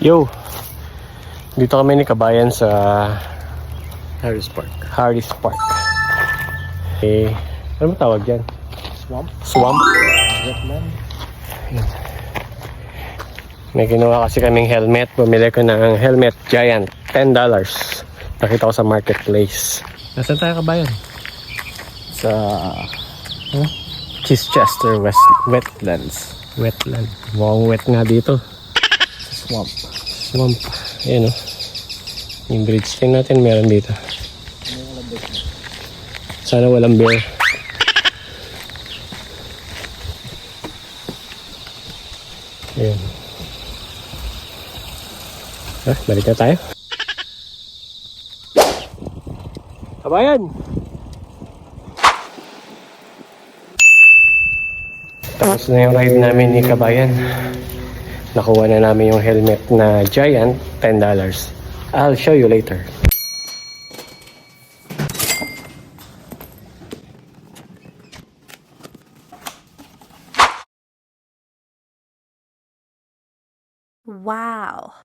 Yo, dito kami ni Kabayan sa Harris Park. Harris Park. Ano tawag dyan? Swamp? Swamp? Wetland? May ginawa kasi kaming helmet. Bumili ko ng helmet Giant. $10. Nakita ko sa marketplace. Nasaan tayo, Kabayan? Sa Chichester Wetlands. Wetland. Mukhang wet nga dito. Swamp. Swamp. Ayan o. Yung bridge king natin meron dito. Sana walang bear. Ayan. Balik na tayo. Kabayan! Tapos na yung ride namin ni Kabayan. Nakuha na namin yung helmet na Giant, $10. I'll show you later. Wow.